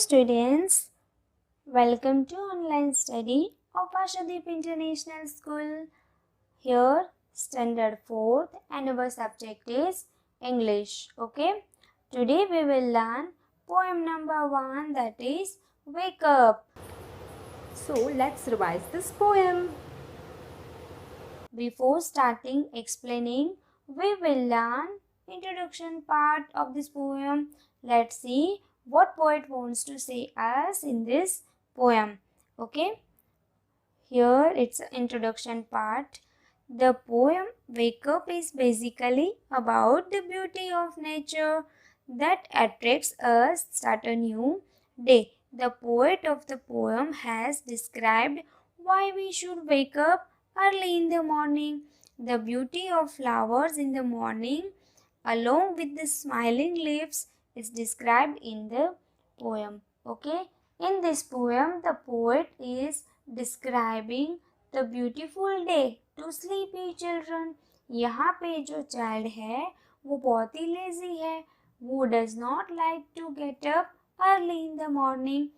students, welcome to online study of Ashadeep International School. Here, standard 4th and our subject is English. Okay, today we will learn poem number 1, that is Wake Up. So let's revise this poem. Before starting explaining, we will learn introduction part of this poem. Let's see what poet wants to say us in this poem. Okay, here it's an introduction part. The poem Wake Up is basically about the beauty of nature that attracts us start a new day. The poet of the poem has described why we should wake up early in the morning. The beauty of flowers in the morning along with the smiling leaves is described in the poem. Okay, in this poem the poet is describing the beautiful day to sleepy children. यहाँ पे जो child है वो बहुत ही lazy है, वो does not like to get up early in the morning.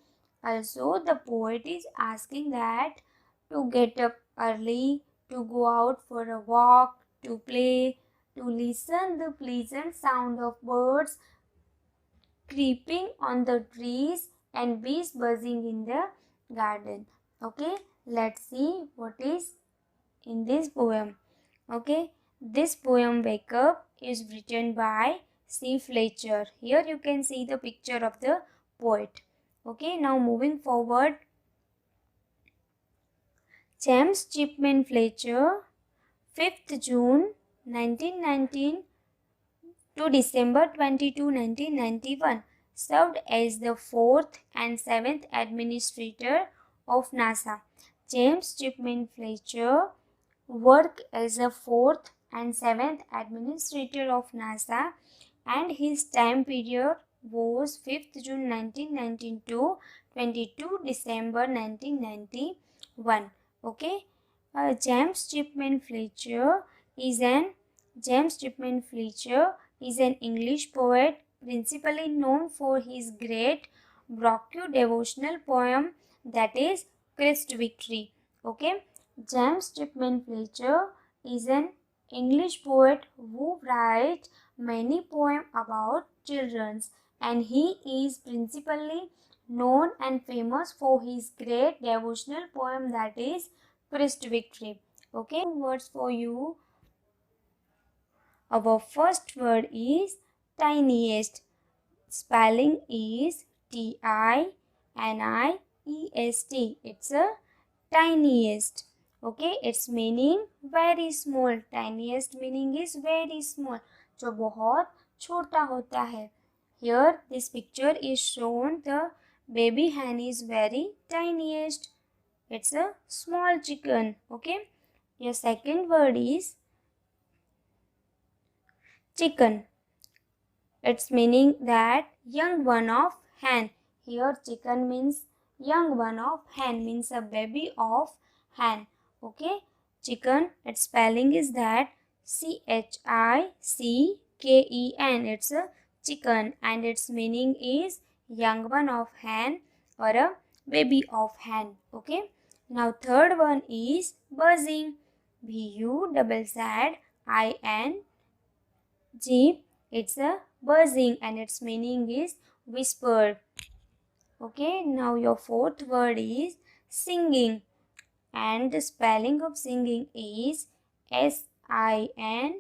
Also the poet is asking that to get up early, to go out for a walk, to play, to listen the pleasant sound of birds creeping on the trees and bees buzzing in the garden. Okay, let's see what is in this poem. Okay, this poem Wake Up is written by C. Fletcher. Here you can see the picture of the poet. Okay, now moving forward, James Chapman Fletcher, 5th June 1919 to December 22, 1991, served as the 4th and 7th administrator of NASA. James Chapman Fletcher worked as a 4th and 7th administrator of NASA, and his time period was 5th June 1919 to 22 December 1991. Okay, James Chapman Fletcher is an English poet principally known for his great Baroque devotional poem that is Christ Victory. Okay, James Chapman Fletcher is an English poet who writes many poems about children, and he is principally known and famous for his great devotional poem that is Christ Victory. Okay, words for you. Our first word is tiniest. Spelling is T-I-N-I-E-S-T. It's a tiniest. Okay, its meaning very small. Tiniest meaning is very small, जो बहुत छोटा होता है. Here this picture is shown the baby hen is very tiniest. It's a small chicken. Okay, your second word is chicken. Its meaning that young one of hen. Here chicken means young one of hen, means a baby of hen. Okay, chicken, its spelling is that C-H-I-C-K-E-N. It's a chicken, and its meaning is young one of hen or a baby of hen. Okay, now third one is buzzing. B-U-Z-Z-I-N-G. It's a buzzing, and its meaning is whisper. Okay, now your fourth word is singing, and the spelling of singing is S-I-N-G-I-N-G.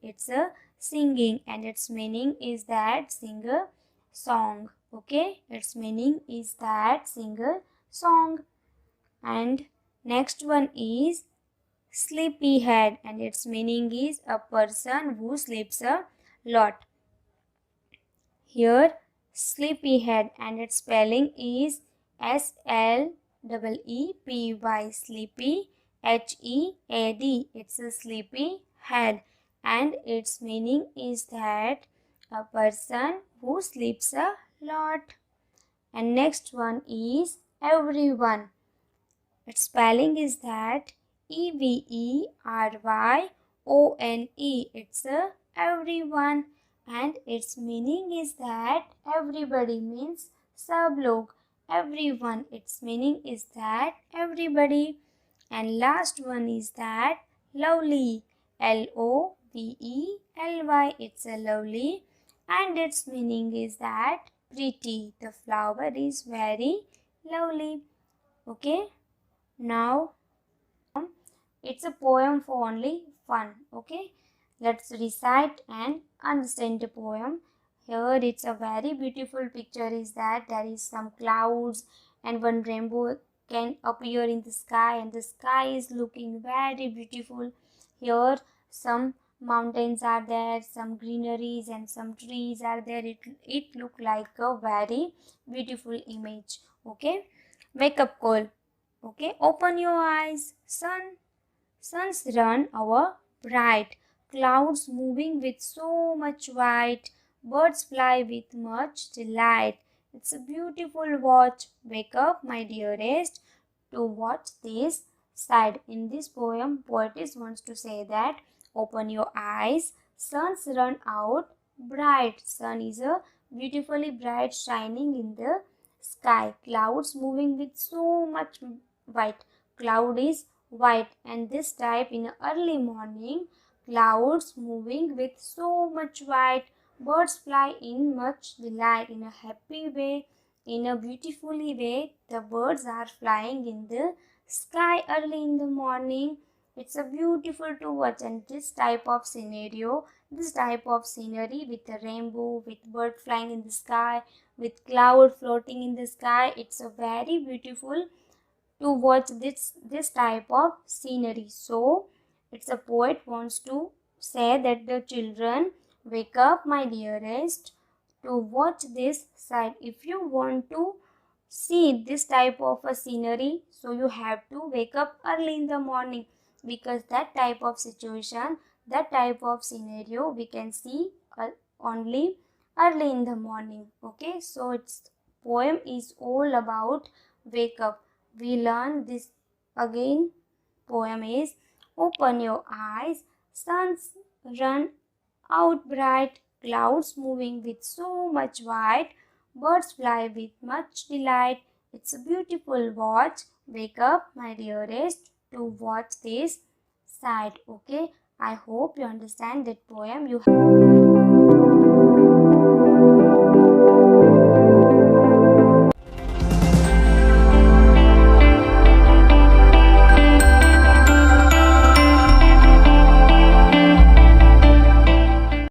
It's a singing, and its meaning is that sing a song. Okay, its meaning is that sing a song. And next one is sleepyhead, and its meaning is a person who sleeps a lot. Here sleepyhead, and its spelling is S-L-E-E-P-Y, sleepy, H-E-A-D. It's a sleepy head, and its meaning is that a person who sleeps a lot. And next one is everyone. Its spelling is that E-V-E-R-Y-O-N-E. It's a everyone, and its meaning is that everybody means सब लोग, everyone, its meaning is that everybody, and last one is that lovely, Lovely, it's a lovely, and its meaning is that pretty, the flower is very lovely. Okay, now it's a poem for only fun. Okay, let's recite and understand the poem. Here it's a very beautiful picture is that there is some clouds and one rainbow can appear in the sky, and the sky is looking very beautiful. Here some mountains are there, some greeneries and some trees are there. It look like a very beautiful image. Okay, wake up call. Okay, open your eyes. Suns run our bright, clouds moving with so much white, birds fly with much delight. It's a beautiful watch. Wake up, my dearest, to watch this side. In this poem, poetess wants to say that open your eyes, suns run out bright. Sun is a beautifully bright shining in the sky. Clouds moving with so much white. Cloud is white, and this type in early morning, clouds moving with so much white, birds fly in much delight, in a happy way, in a beautifully way, the birds are flying in the sky early in the morning. It's a beautiful to watch, and this type of scenario, this type of scenery with a rainbow, with bird flying in the sky, with cloud floating in the sky, it's a very beautiful to watch this type of scenery. So it's a poet wants to say that the children, wake up, my dearest, to watch this side. If you want to see this type of a scenery, so you have to wake up early in the morning, because that type of situation, that type of scenario we can see only early in the morning. Okay, so its poem is all about wake up. We learn this again. Poem is open your eyes, suns run out bright, clouds moving with so much white, birds fly with much delight. It's a beautiful watch. Wake up, my dearest, to watch this side. Okay, I hope you understand that poem. You